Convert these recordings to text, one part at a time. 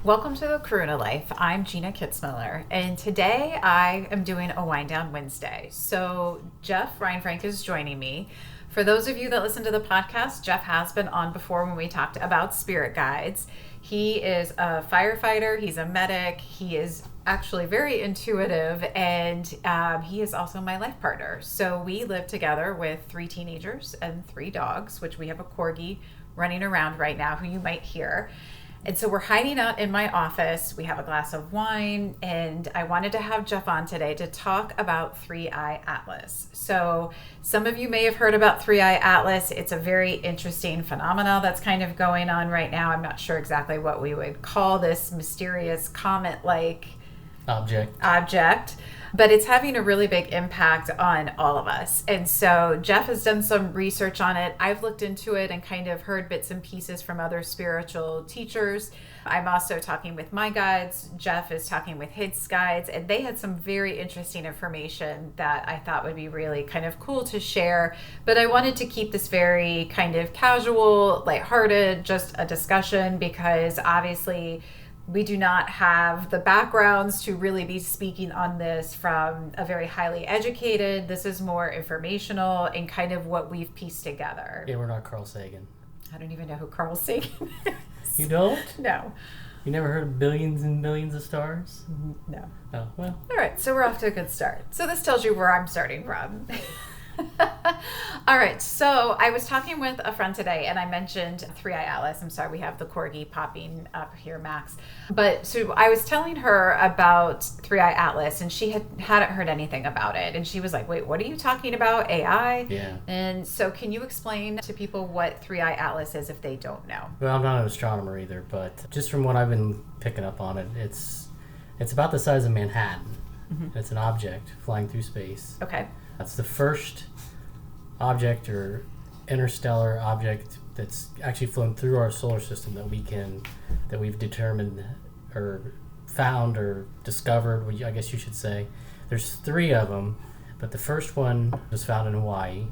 Welcome to the Corona Life. I'm Gina Kitzmiller, and today I am doing a Wind Down Wednesday. So Jeff Rheinfrank is joining me. For those of you that listen to the podcast, Jeff has been on before when we talked about spirit guides. He is a firefighter, he's a medic, he is actually very intuitive, and he is also my life partner. So we live together with 3 teenagers and 3 dogs, which we have a corgi running around right now who you might hear. And so we're hiding out in my office. We have a glass of wine, and I wanted to have Jeff on today to talk about 3I-Atlas. So some of you may have heard about 3I-Atlas. It's a very interesting phenomena that's kind of going on right now. I'm not sure exactly what we would call this mysterious comet-like object, but it's having a really big impact on all of us. And so Jeff has done some research on it. I've looked into it and kind of heard bits and pieces from other spiritual teachers. I'm also talking with my guides. Jeff is talking with his guides, and they had some very interesting information that I thought would be really kind of cool to share. But I wanted to keep this very kind of casual, lighthearted, just a discussion, because obviously we do not have the backgrounds to really be speaking on this from a very highly educated. This is more informational and kind of what we've pieced together. Yeah, we're not Carl Sagan. I don't even know who Carl Sagan is. You don't? No. You never heard of billions and billions of stars? No. Oh, well. All right, so we're off to a good start. So this tells you where I'm starting from. All right, so I was talking with a friend today, and I mentioned 3I-Atlas. I'm sorry, we have the corgi popping up here, Max. But so I was telling her about 3I-Atlas, and she hadn't heard anything about it. And she was like, wait, what are you talking about? AI? Yeah. And so can you explain to people what 3I-Atlas is if they don't know? Well, I'm not an astronomer either, but just from what I've been picking up on it, it's about the size of Manhattan. Mm-hmm. It's an object flying through space. Okay. That's the first object or interstellar object that's actually flown through our solar system that we've determined or found or discovered, I guess you should say. There's 3 of them, but the first one was found in Hawaii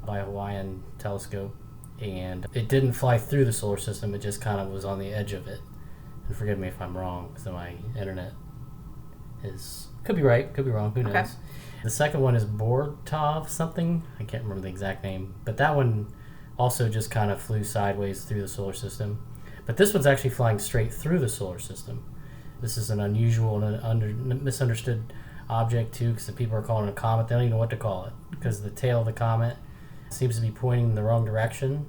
by a Hawaiian telescope, and it didn't fly through the solar system, it just kind of was on the edge of it. And forgive me if I'm wrong, because my internet could be right, could be wrong, who knows. Okay. The second one is Bortov something. I can't remember the exact name. But that one also just kind of flew sideways through the solar system. But this one's actually flying straight through the solar system. This is an unusual and misunderstood object, too, because the people are calling it a comet. They don't even know what to call it, because the tail of the comet seems to be pointing in the wrong direction.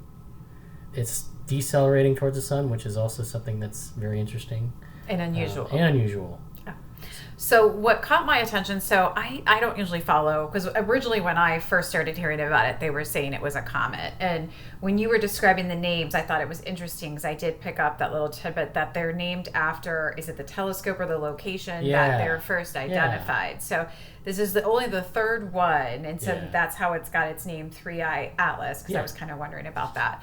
It's decelerating towards the sun, which is also something that's very interesting. And unusual. So what caught my attention, so I don't usually follow, because originally when I first started hearing about it, they were saying it was a comet. And when you were describing the names, I thought it was interesting, because I did pick up that little tidbit that they're named after, is it the telescope or the location that they're first identified? Yeah. So this is only the 3rd one, and so that's how it's got its name, 3I-Atlas, because I was kind of wondering about that.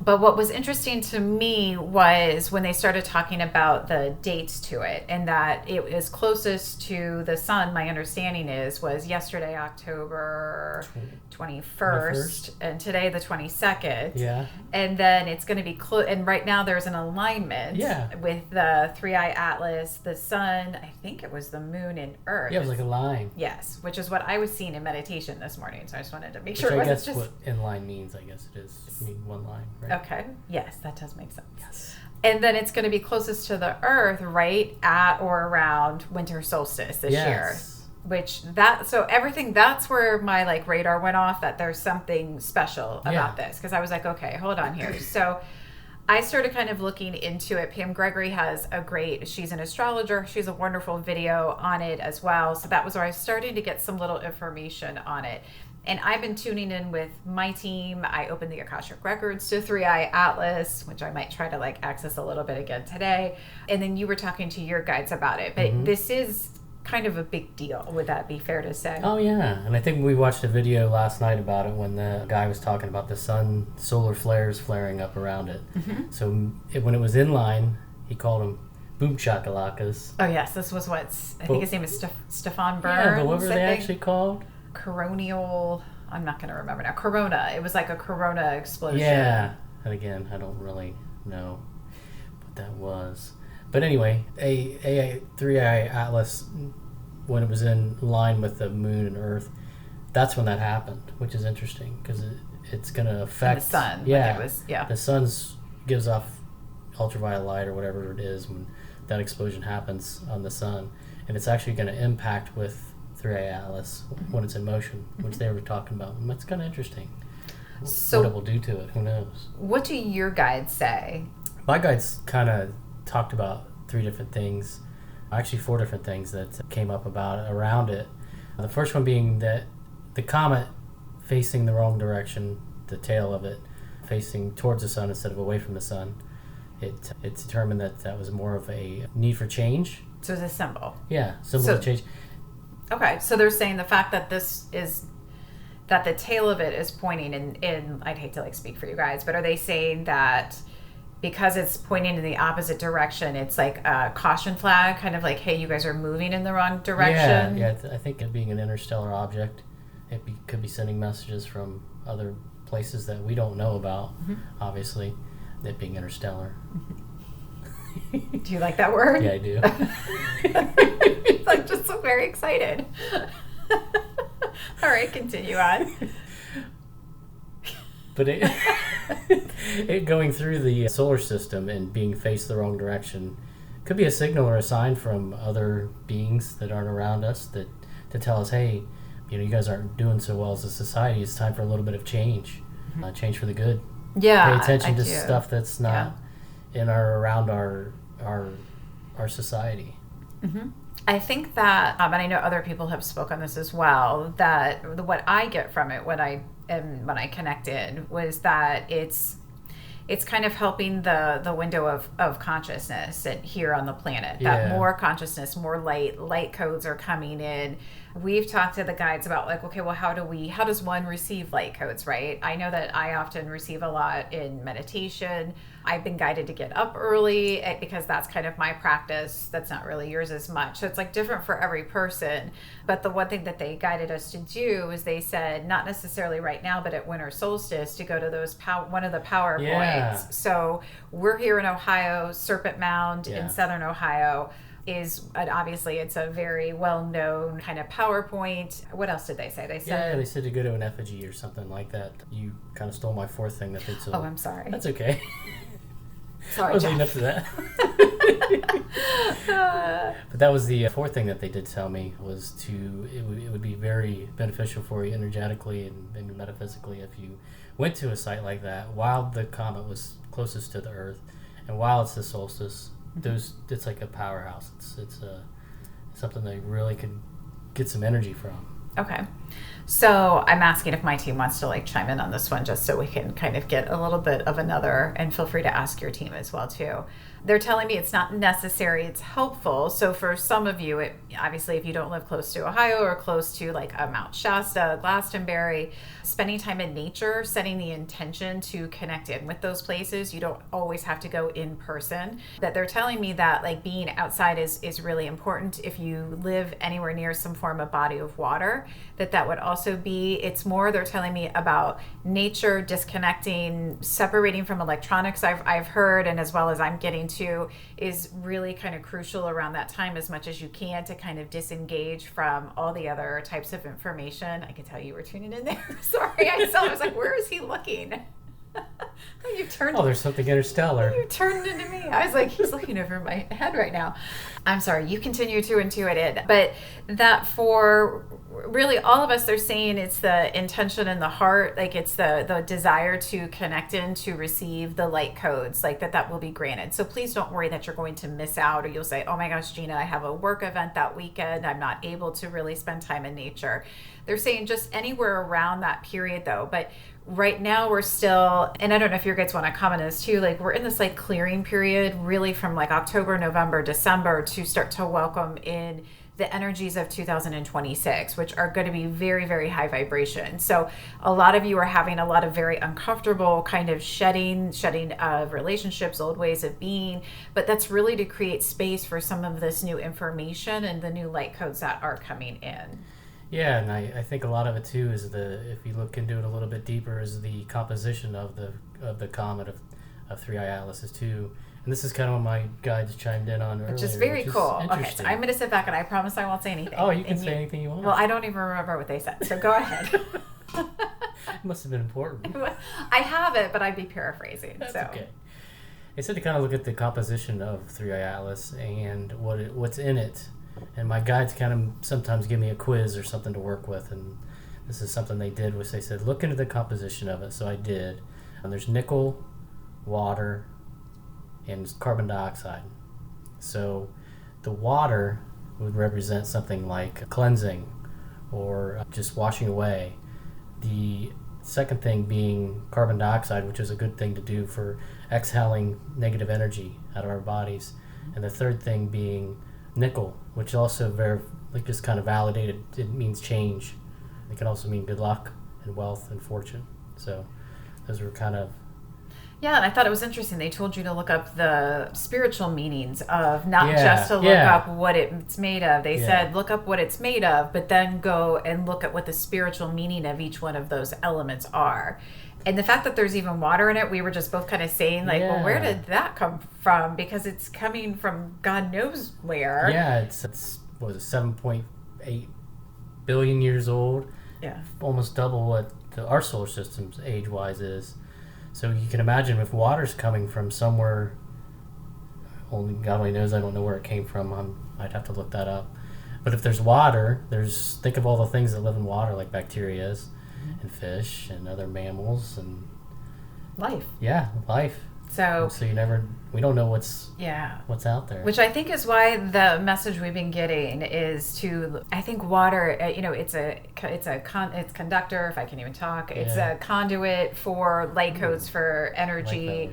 But what was interesting to me was when they started talking about the dates to it, and that it is closest to the sun, my understanding was yesterday, October 21st, and today the 22nd. Yeah. And then it's going to be and right now there's an alignment with the 3I-Atlas, the sun, I think it was the moon and Earth. Yeah, it was like a line. Yes, which is what I was seeing in meditation this morning, so I just wanted to make sure it wasn't just... I guess what in line means, I guess it is. I mean, one line, right? Okay. Yes, that does make sense. Yes. And then it's going to be closest to the Earth right at or around winter solstice this year. So everything, that's where my radar went off, that there's something special about this. Because I was like, okay, hold on here. So I started kind of looking into it. Pam Gregory has she's an astrologer. She's a wonderful video on it as well. So that was where I started to get some little information on it. And I've been tuning in with my team. I opened the Akashic Records to 3I-Atlas, which I might try to access a little bit again today. And then you were talking to your guides about it. But this is kind of a big deal. Would that be fair to say? Oh, yeah. And I think we watched a video last night about it when the guy was talking about the solar flares flaring up around it. Mm-hmm. So when it was in line, he called them boom chakalakas. Oh, yes. This was I think his name is Stefan Burns. Yeah, but what were they actually called? Coronial, I'm not going to remember now. Corona. It was like a corona explosion. Yeah. And again, I don't really know. what that was. But anyway, a 3I-Atlas, when it was in line with the moon and Earth, that's when that happened, which is interesting because it's going to affect the sun. Yeah, like it was, yeah. The sun's gives off ultraviolet light or whatever it is when that explosion happens on the sun, and it's actually going to impact with 3I-Atlas when it's in motion, which they were talking about. It's kind of interesting. So what it will do to it, who knows? What do your guides say? My guides kind of talked about 3 different things, actually 4 different things that came up around it. The first one being that the comet facing the wrong direction, the tail of it facing towards the sun instead of away from the sun, it's determined that was more of a need for change. So it's a symbol. Yeah, symbol of change. Okay, so they're saying the fact that that the tail of it is pointing in I'd hate to like speak for you guys, but are they saying that because it's pointing in the opposite direction, it's like a caution flag, kind of like, hey, you guys are moving in the wrong direction? Yeah, I think it being an interstellar object, could be sending messages from other places that we don't know about, obviously, it being interstellar. Do you like that word? Yeah, I do. I'm just so very excited. All right, continue on. But it going through the solar system and being faced the wrong direction could be a signal or a sign from other beings that aren't around us to tell us, hey, you guys aren't doing so well as a society. It's time for a little bit of change, change for the good. Yeah, pay attention to stuff that's not in or around our society. I think that, and I know other people have spoken on this as well, that what I get from it when I connected was that it's kind of helping the window of consciousness here on the planet. That more consciousness, more light codes are coming in. We've talked to the guides about like, okay, well, how does one receive light codes, right? I know that I often receive a lot in meditation. I've been guided to get up early because that's kind of my practice. That's not really yours as much. So it's like different for every person. But the one thing that they guided us to do is they said, not necessarily right now, but at winter solstice, to go to those one of the power points. So we're here in Ohio, Serpent Mound in Southern Ohio. Obviously it's a very well-known kind of PowerPoint. What else did they say? They said to go to an effigy or something like that. You kind of stole my 4th thing that they told. Oh, I'm sorry. That's okay. Sorry, I was leading up to that. But that was the 4th thing that they did tell me was it would be very beneficial for you energetically and metaphysically if you went to a site like that while the comet was closest to the Earth and while it's the solstice. It's like a powerhouse. It's something that you really could get some energy from. Okay. So I'm asking if my team wants to like chime in on this one just so we can kind of get a little bit of another, and feel free to ask your team as well too. They're telling me it's not necessary, it's helpful. So for some of you, obviously if you don't live close to Ohio or close to like a Mount Shasta, Glastonbury, spending time in nature, setting the intention to connect in with those places, you don't always have to go in person. But they're telling me that like being outside is really important. If you live anywhere near some form of body of water, that would also be, it's more, they're telling me about nature, disconnecting, separating from electronics, I've heard, and as well as I'm getting to, is really kind of crucial around that time as much as you can to kind of disengage from all the other types of information. I can tell you were tuning in there. Sorry, I was like, where is he looking? You turned. Oh, there's something interstellar. You turned into me. I was like, he's looking over my head right now. I'm sorry. You continue to intuit it, but that for really all of us, they're saying it's the intention in the heart, like it's the desire to connect in, to receive the light codes, like that will be granted. So please don't worry that you're going to miss out, or you'll say, oh my gosh, Gina, I have a work event that weekend. I'm not able to really spend time in nature. They're saying just anywhere around that period though. But right now we're still, and I don't know if your guys want to comment on this too, like we're in this like clearing period really from like October, November, December to start to welcome in the energies of 2026, which are going to be very, very high vibration. So a lot of you are having a lot of very uncomfortable kind of shedding of relationships, old ways of being, but that's really to create space for some of this new information and the new light codes that are coming in. Yeah, and I think a lot of it too is if you look into it a little bit deeper, is the composition of the comet of 3I-Atlas too, And this is kind of what my guides chimed in on earlier. Which is very cool. Okay, so I'm going to sit back and I promise I won't say anything. Oh, you can say anything you want. Well, I don't even remember what they said, so go ahead. It must have been important. I have it, but I'd be paraphrasing. That's so. okay. They said to kind of look at the composition of 3I-Atlas and what's in it. And my guides kind of sometimes give me a quiz or something to work with. And this is something they did, was they said, look into the composition of it. So I did. And there's nickel, water, and carbon dioxide. So the water would represent something like cleansing or just washing away. The second thing being carbon dioxide, which is a good thing to do for exhaling negative energy out of our bodies. And the third thing being nickel, which also just kind of validated, it means change. It can also mean good luck and wealth and fortune. So those were kind of... Yeah, and I thought it was interesting. They told you to look up the spiritual meanings of not just to look up what it's made of. They said look up what it's made of, but then go and look at what the spiritual meaning of each one of those elements are. And the fact that there's even water in it, we were just both kind of saying, like, well, where did that come from? Because it's coming from God knows where. Yeah, it's what was it, 7.8 billion years old. Yeah. Almost double what our solar system's age-wise is. So you can imagine if water's coming from somewhere, only God only knows, I don't know where it came from. I'd have to look that up. But if there's water, think of all the things that live in water, like bacteria and fish and other mammals and life. Yeah, life. So we don't know what's out there. Which I think is why the message we've been getting is I think water, it's conductor, if I can even talk. It's a conduit for light codes for energy.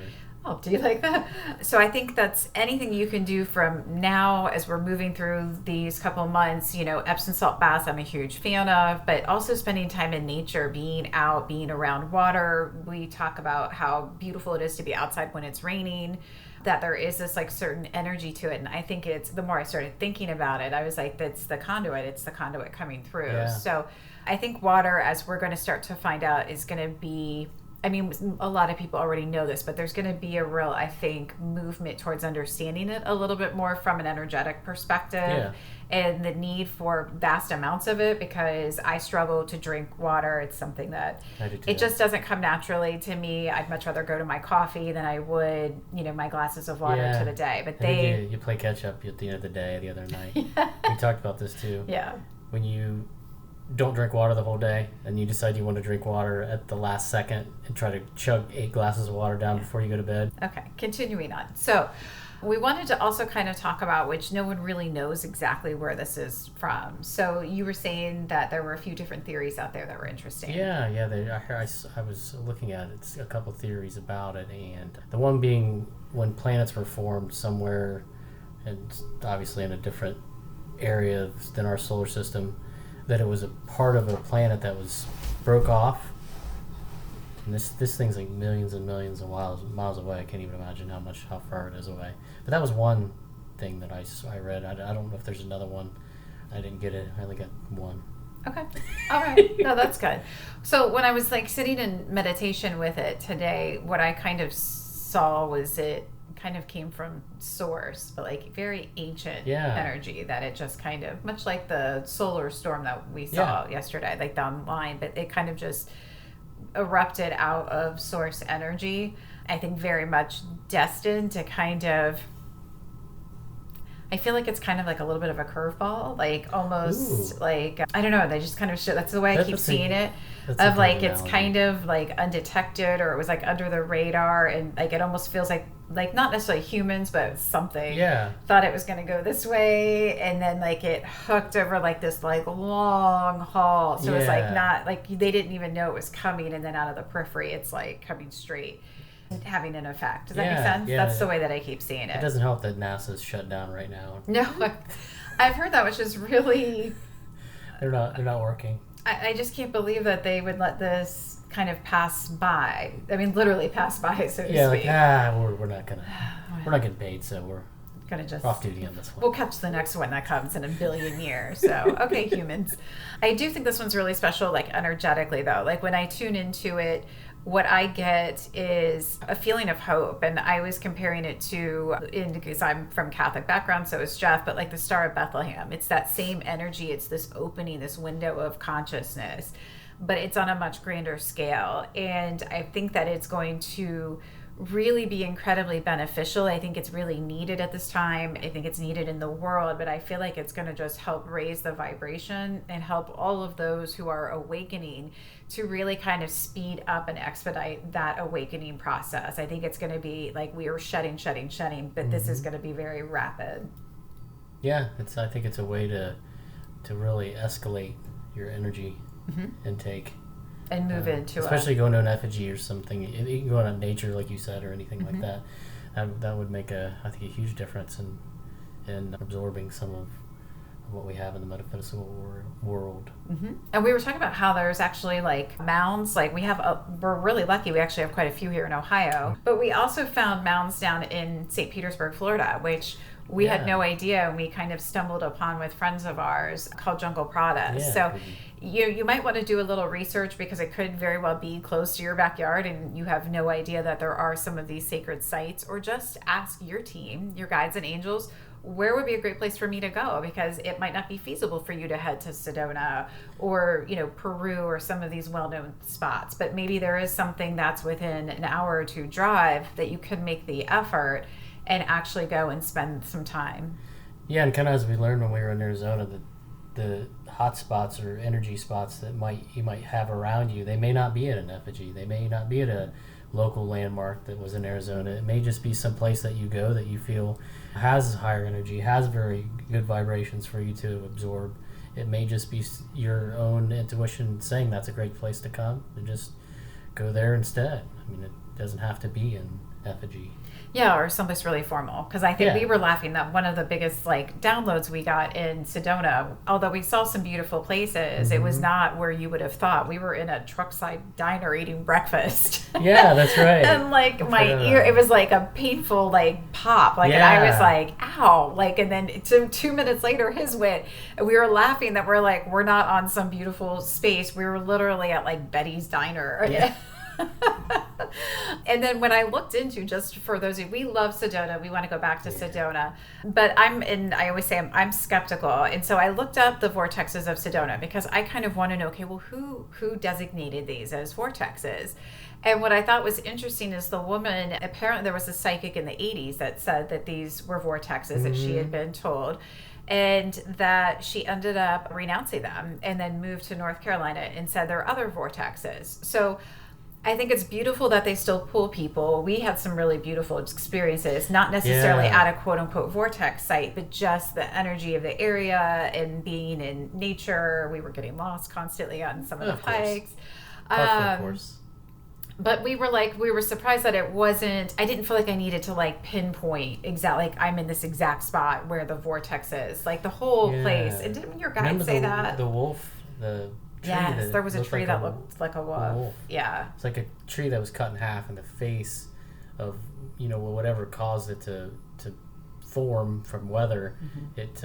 Oh, do you like that? So I think that's anything you can do from now as we're moving through these couple months, Epsom salt baths I'm a huge fan of, but also spending time in nature, being out, being around water. We talk about how beautiful it is to be outside when it's raining, that there is this like certain energy to it. And I think the more I started thinking about it, I was like, it's the conduit coming through. Yeah. So I think water, as we're going to start to find out, is going to be... I mean, a lot of people already know this, but there's going to be a real, I think, movement towards understanding it a little bit more from an energetic perspective and the need for vast amounts of it, because I struggle to drink water. It's something that just doesn't come naturally to me. I'd much rather go to my coffee than I would, my glasses of water to the day. But you play catch up at the end of the day the other night. We talked about this too. Yeah. When you don't drink water the whole day and you decide you want to drink water at the last second and try to chug 8 glasses of water down before you go to bed. Okay, continuing on. So we wanted to also kind of talk about, which no one really knows exactly where this is from. So you were saying that there were a few different theories out there that were interesting. Yeah. I was looking at a couple of theories about it, and the one being when planets were formed somewhere, and obviously in a different area than our solar system, that it was a part of a planet that broke off. And this thing's like millions and millions of miles away. I can't even imagine how far it is away. But that was one thing that I read. I don't know if there's another one. I didn't get it. I only got one. Okay. All right. No, that's good. So when I was like sitting in meditation with it today, what I kind of saw was it kind of came from source, but like very ancient energy, that it just kind of, much like the solar storm that we saw yesterday, like down the line, but it kind of just erupted out of source energy. I think very much destined to kind of, I feel like it's kind of like a little bit of a curveball, like almost like, I don't know, they just kind of show, that's the way I keep seeing it, of like it's kind of like undetected, or it was like under the radar, and like it almost feels like not necessarily humans, but something thought it was going to go this way, and then like it hooked over like this like long haul, so it's like not like they didn't even know it was coming, and then out of the periphery it's like coming straight, having an effect. Does that make sense? That's the way that I keep seeing it. It doesn't help that NASA's shut down right now. No, I've heard that, which is really they're not working. I just can't believe that they would let this kind of pass by. I mean, literally pass by, so to speak. Like, we're not getting paid, so we're gonna just off duty on this one. We'll catch the next one that comes in a billion years. So, okay, humans. I do think this one's really special, like energetically though. Like when I tune into it, what I get is a feeling of hope. And I was comparing it to, because I'm from Catholic background, so is Jeff, but like the Star of Bethlehem. It's that same energy. It's this opening, this window of consciousness, but it's on a much grander scale. And I think that it's going to really be incredibly beneficial. I think it's really needed at this time. I think it's needed in the world, but I feel like it's going to just help raise the vibration and help all of those who are awakening to really kind of speed up and expedite that awakening process. I think it's going to be like we were shedding, but this is going to be very rapid. Yeah, I think it's a way to really escalate your energy intake. And move into especially going to an effigy or something. You can go on nature, like you said, or anything like that. That would make I think a huge difference in absorbing some of what we have in the metaphysical world. And we were talking about how there's actually like mounds. Like we're really lucky. We actually have quite a few here in Ohio. But we also found mounds down in St. Petersburg, Florida, which we had no idea, and we kind of stumbled upon with friends of ours called Jungle Pradas. Yeah, so you might want to do a little research, because it could very well be close to your backyard and you have no idea that there are some of these sacred sites. Or just ask your team, your guides and angels, where would be a great place for me to go, because it might not be feasible for you to head to Sedona or Peru or some of these well-known spots, but maybe there is something that's within an hour or two drive that you could make the effort and actually go and spend some time. Yeah, and kind of as we learned when we were in Arizona, the hot spots or energy spots that you might have around you, they may not be at an effigy. They may not be at a local landmark that was in Arizona. It may just be some place that you go that you feel has higher energy, has very good vibrations for you to absorb. It may just be your own intuition saying that's a great place to come, and just go there instead. I mean, it doesn't have to be an effigy. Yeah, or someplace really formal. Because I think we were laughing that one of the biggest downloads we got in Sedona, although we saw some beautiful places, it was not where you would have thought. We were in a truckside diner eating breakfast. Yeah, that's right. And my ear, it was like a painful pop. And I was like, ow. And then 2 minutes later, his went. And we were laughing that we're not on some beautiful space. We were literally at Betty's Diner. Yeah. And then when I looked into, just for those of you, we love Sedona, we want to go back to Sedona, but I always say I'm skeptical, and so I looked up the vortexes of Sedona, because I kind of want to know, okay, well, who designated these as vortexes? And what I thought was interesting is the woman, apparently there was a psychic in the 80s that said that these were vortexes that she had been told, and that she ended up renouncing them and then moved to North Carolina and said there are other vortexes. So I think it's beautiful that they still pull people. We had some really beautiful experiences, not necessarily at a quote unquote vortex site, but just the energy of the area and being in nature. We were getting lost constantly on some of the hikes. Of course. But we were surprised that it wasn't, I didn't feel like I needed to pinpoint exactly, I'm in this exact spot where the vortex is. The whole place. And didn't your guide say that? The wolf, the tree. Yes, there was a tree that looked like a wolf. Yeah. It's like a tree that was cut in half, and the face of, whatever caused it to form from weather, it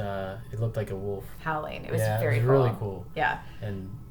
looked like a wolf. Howling. It was very cool. Really cool. Yeah.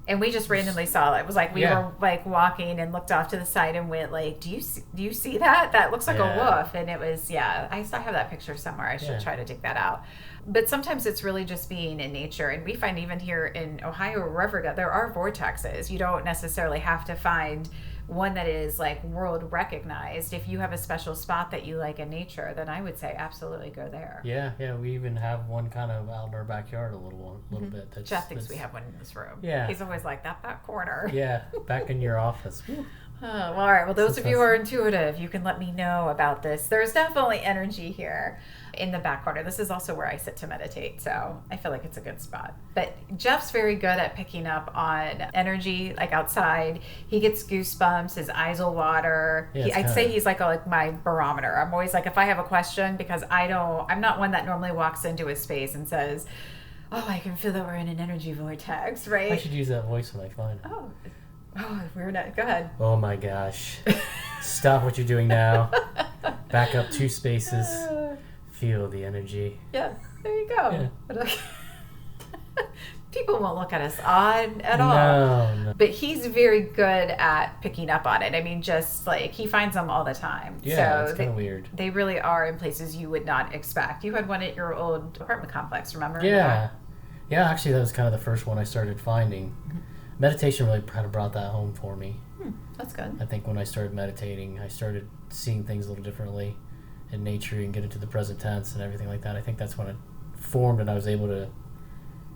And we just randomly saw it. It was we were walking and looked off to the side and went do you see that? That looks like a wolf. And it was, I still have that picture somewhere. I should try to dig that out. But sometimes it's really just being in nature. And we find even here in Ohio or wherever, there are vortexes. You don't necessarily have to find one that is world recognized. If you have a special spot that you like in nature, then I would say absolutely go there. Yeah. We even have one kind of out in our backyard a little bit. Jeff thinks we have one in this room. Yeah. He's always that back corner. Yeah, back in your office. Well, all right. Well, those of you who are intuitive, you can let me know about this. There's definitely energy here in the back corner. This is also where I sit to meditate, so I feel like it's a good spot. But Jeff's very good at picking up on energy, outside. He gets goosebumps. His eyes will water. I'd say he's my barometer. I'm always if I have a question, because I'm not one that normally walks into a space and says, oh, I can feel that we're in an energy vortex, right? I should use that voice when I find it. Oh, we're not. Go ahead. Oh my gosh. Stop what you're doing now. Back up 2 spaces. Feel the energy. Yeah, there you go. People won't look at us odd at all. No. But he's very good at picking up on it. I mean, just like he finds them all the time. Yeah, so it's kind of weird. They really are in places you would not expect. You had one at your old apartment complex, remember? Yeah. Yeah, actually, that was kind of the first one I started finding. Meditation really kind of brought that home for me. That's good. I think when I started meditating, I started seeing things a little differently in nature and get into the present tense and everything like that. I think that's when it formed and I was able to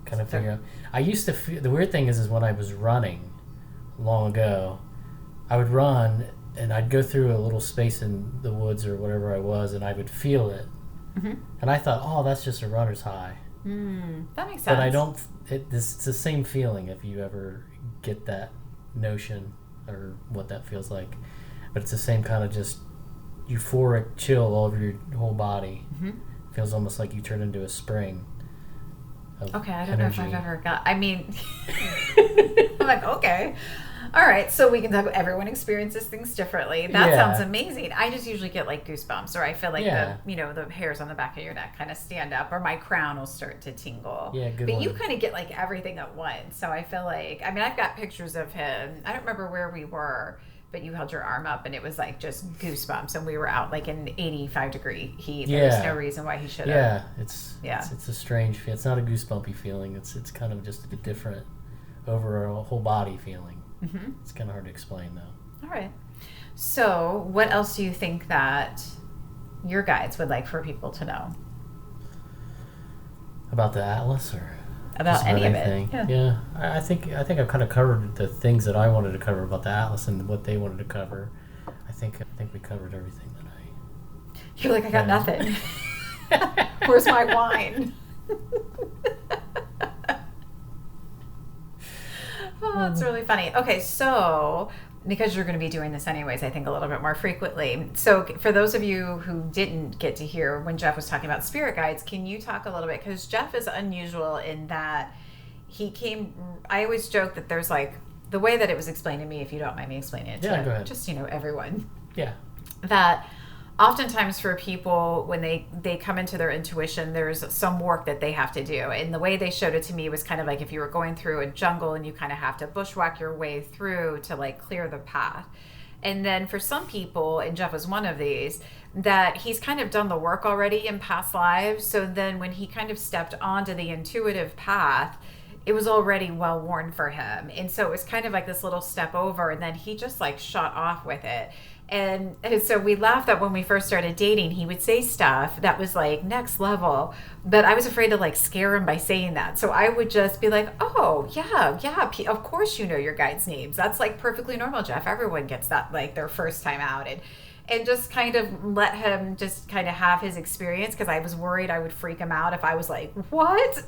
kind of figure out. I used to feel, the weird thing is when I was running long ago, I would run and I'd go through a little space in the woods or whatever I was and I would feel it. And I thought, oh, that's just a runner's high. That makes sense. But I don't, it's the same feeling if you ever get that notion or what that feels like. But it's the same kind of just euphoric chill all over your whole body. Feels almost like you turn into a spring. Okay, I don't energy. know if I've ever got, I mean, I'm like, okay. All right, so we can talk, everyone experiences things differently. That sounds amazing. I just usually get like goosebumps, or I feel like the hairs on the back of your neck kind of stand up, or my crown will start to tingle. Yeah, good But one. you kind of get like everything at once. So I feel like, I mean, I've got pictures of him. I don't remember where we were, but you held your arm up and it was like just goosebumps, and we were out like in 85-degree heat. There was no reason why he should have. It's a strange feel. It's not a goosebumpy feeling. It's kind of just a different over a whole body feeling. It's kind of hard to explain though. All right. So what else do you think that your guides would like for people to know? About the Atlas or about any of anything? it? Yeah. I think I've kind of covered the things that I wanted to cover about the Atlas and what they wanted to cover. I think we covered everything that I... You're like, I got nothing. Where's my wine? Oh, that's really funny. Okay, so because you're going to be doing this anyways, I think a little bit more frequently. So for those of you who didn't get to hear when Jeff was talking about spirit guides, can you talk a little bit? Because Jeff is unusual in that he came, I always joke that there's like, the way that it was explained to me, if you don't mind me explaining it to go ahead. just, everyone. Yeah. That oftentimes for people, when they come into their intuition, there's some work that they have to do. And the way they showed it to me was kind of like if you were going through a jungle and you kind of have to bushwhack your way through to like clear the path. And then for some people, and Jeff was one of these, that he's kind of done the work already in past lives. So then when he kind of stepped onto the intuitive path, it was already well worn for him. And so it was kind of like this little step over, and then he just like shot off with it. And so we laughed that when we first started dating, he would say stuff that was like next level, but I was afraid to like scare him by saying that. So I would just be like, oh yeah, of course you know your guides' names. That's like perfectly normal, Jeff. Everyone gets that like their first time out. And just kind of let him just kind of have his experience, because I was worried I would freak him out if I was like, what?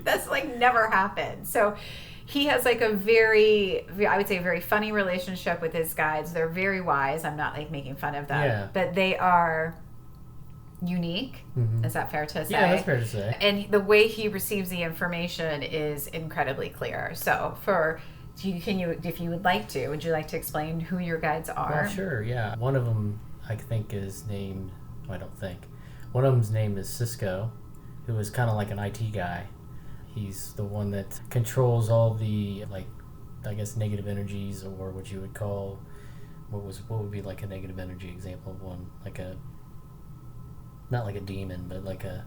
That's like never happened. So he has like a very, I would say, very funny relationship with his guides. They're very wise. I'm not like making fun of them, but they are unique. Is that fair to say? Yeah, that's fair to say. And the way he receives the information is incredibly clear. So if you would like to, would you like to explain who your guides are? Well, sure, yeah. One of them, I think, is named, one of them's name is Cisco, who is kind of like an IT guy. He's the one that controls all the, like, I guess, negative energies, or what you would call, what would be like a negative energy example of one? Like not like a demon, but like a...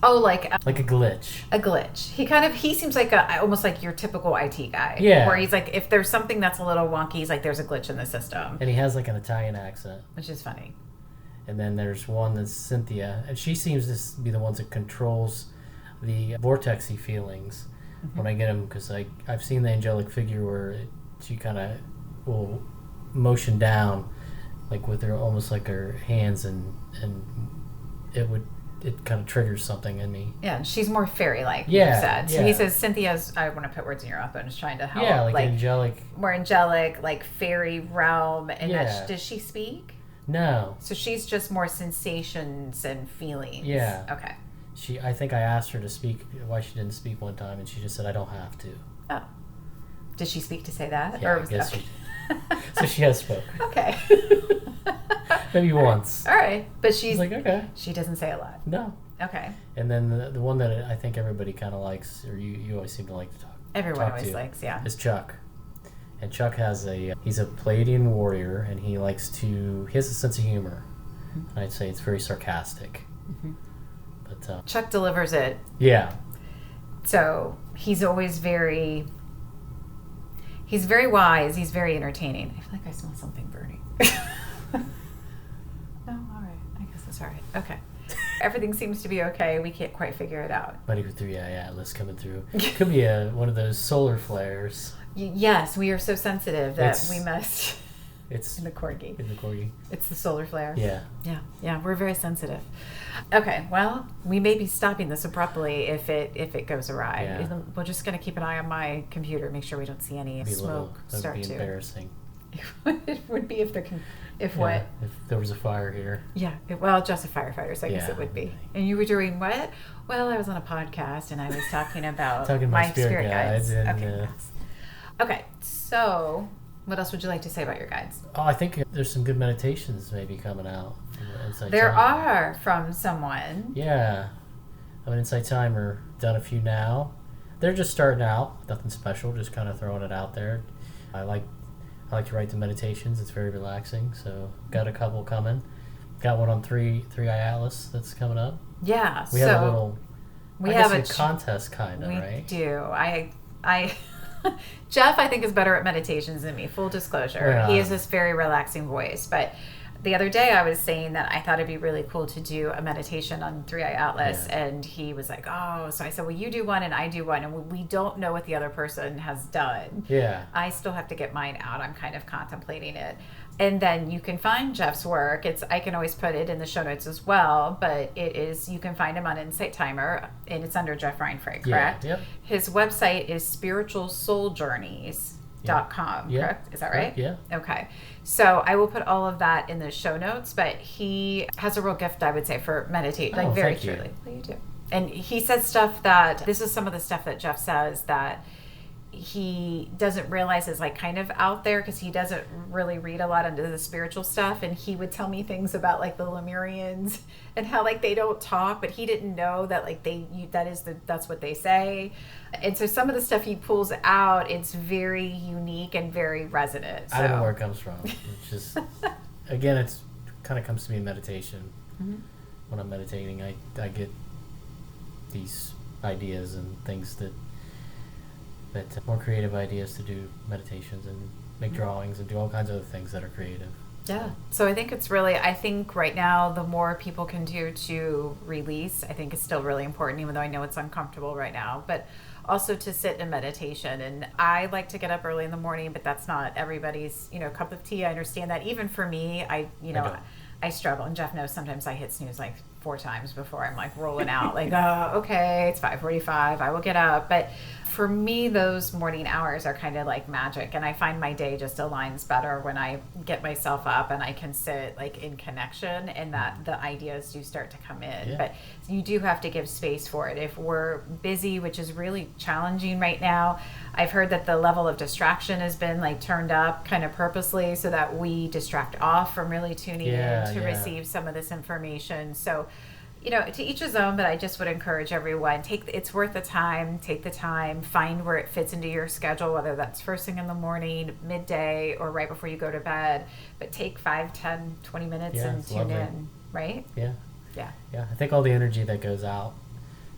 Oh, like a glitch. A glitch. He seems like almost like your typical IT guy. Yeah. Where he's like, if there's something that's a little wonky, he's like, there's a glitch in the system. And he has like an Italian accent. Which is funny. And then there's one that's Cynthia, and she seems to be the one that controls the vortexy feelings when I get them, because I've seen the angelic figure where she kind of will motion down, like with her, almost like her hands, and it kind of triggers something in me. Yeah, she's more fairy-like, yeah, you said. So yeah. he says Cynthia's, I want to put words in your mouth, but I'm just trying to help. Yeah, like angelic. More angelic, like fairy realm. And yeah. Does she speak? No. So she's just more sensations and feelings. Yeah. Okay. I think I asked her to speak, why she didn't speak one time, and she just said, I don't have to. Oh. Did she speak to say that? Yeah, or I guess she did. So she has spoke. Okay. Maybe once. All right. But she's like, okay. She doesn't say a lot. No. Okay. And then the one that I think everybody kind of likes, or you always seem to like to Everyone talk always to, likes, yeah. is Chuck. And Chuck he's a Palladian warrior, and he has a sense of humor. And I'd say it's very sarcastic. Mm-hmm. But Chuck delivers it. Yeah. So he's always he's very wise. He's very entertaining. I feel like I smell something burning. No, all right. I guess it's all right. Okay. Everything seems to be okay. We can't quite figure it out. Mighty with 3I-Atlas coming through. Could be one of those solar flares. Yes, we are so sensitive that we must. It's in the corgi. It's the solar flare. Yeah. Yeah. We're very sensitive. Okay. Well, we may be stopping this abruptly if it goes awry. Yeah. We're just going to keep an eye on my computer, make sure we don't see any smoke That start would be to. Embarrassing. It would be if what? If there was a fire here. Yeah. Just a firefighter, so I guess it would be. And you were doing what? Well, I was on a podcast and I was talking about my spirit guides. And, Okay. So, what else would you like to say about your guides? Oh, I think there's some good meditations maybe coming out. There are from someone. Yeah. I'm an Insight Timer. Done a few now. They're just starting out. Nothing special. Just kind of throwing it out there. I like to write the meditations. It's very relaxing. So got a couple coming. Got one on 3I-Atlas that's coming up. Yeah. We have a little. We have a contest kind of, right? We do. I Jeff, I think, is better at meditations than me. Full disclosure. Yeah. He has this very relaxing voice. But the other day I was saying that I thought it'd be really cool to do a meditation on 3I-Atlas. Yeah. And he was like, oh. So I said, well, you do one and I do one. And we don't know what the other person has done. Yeah. I still have to get mine out. I'm kind of contemplating it. And then you can find Jeff's work. I can always put it in the show notes as well, but you can find him on Insight Timer, and it's under Jeff Rheinfrank, correct? Yeah, yep. His website is spiritualsouljourneys.com, correct? Is that right? Yeah. Okay. So I will put all of that in the show notes, but he has a real gift, I would say, for meditate, very truly. Well, you do. And he says stuff this is some of the stuff that Jeff says that he doesn't realize is kind of out there, because he doesn't really read a lot into the spiritual stuff, and he would tell me things about the Lemurians and how they don't talk, but he didn't know that that's what they say. And so some of the stuff he pulls out, it's very unique and very resonant. So. I don't know where it comes from. It's just again, it's kind of comes to me in meditation. Mm-hmm. When I'm meditating, I get these ideas and things that more creative ideas to do meditations and make drawings and do all kinds of other things that are creative. Yeah. So I think I think right now the more people can do to release, I think is still really important, even though I know it's uncomfortable right now, but also to sit in meditation. And I like to get up early in the morning, but that's not everybody's, cup of tea. I understand that. Even for me, I struggle. And Jeff knows sometimes I hit snooze 4 times before I'm rolling out, okay, it's 5:45, I will get up. But for me, those morning hours are kind of like magic, and I find my day just aligns better when I get myself up and I can sit in connection, and that the ideas do start to come in. Yeah. But you do have to give space for it. If we're busy, which is really challenging right now, I've heard that the level of distraction has been turned up kind of purposely so that we distract off from really tuning in to receive some of this information. So, to each his own, but I just would encourage everyone, it's worth the time, take the time, find where it fits into your schedule, whether that's first thing in the morning, midday, or right before you go to bed, but take 5, 10, 20 minutes and tune in, right? Yeah. Yeah. Yeah. I think all the energy that goes out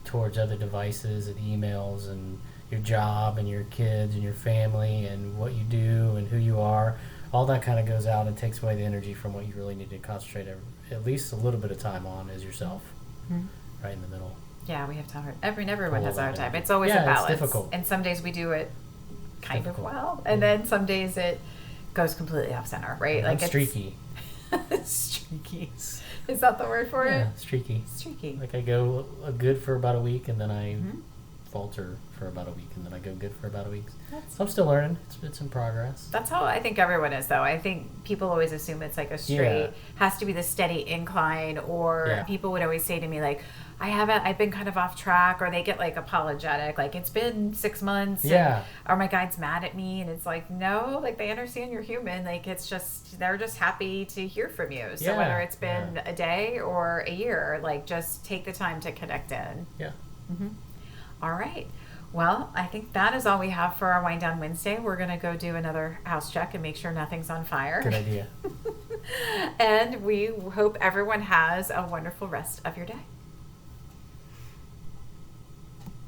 towards other devices and emails and your job and your kids and your family and what you do and who you are, all that kind of goes out and takes away the energy from what you really need to concentrate at least a little bit of time on as yourself. Mm-hmm. Right in the middle. Yeah, we have time. Everyone has our time. It's always a balance. It's difficult. And some days we do it kind of well, and then some days it goes completely off center, right? I'm streaky. Streaky. Is that the word for it? Yeah, streaky. Streaky. I go good for about a week, and then I falter for about a week, and then I go good for about a week. That's- So I'm still learning. It's in progress. That's how I think everyone is, though. I think people always assume it's like a straight, has to be the steady incline, or people would always say to me, like, I've been kind of off track, or they get like apologetic, like it's been 6 months, or my guide's mad at me, and it's like, no, like they understand you're human, like it's just, they're just happy to hear from you. So whether it's been a day or a year, like just take the time to connect in. Yeah. Mm-hmm. All right. Well, I think that is all we have for our Wind Down Wednesday. We're going to go do another house check and make sure nothing's on fire. Good idea. And we hope everyone has a wonderful rest of your day.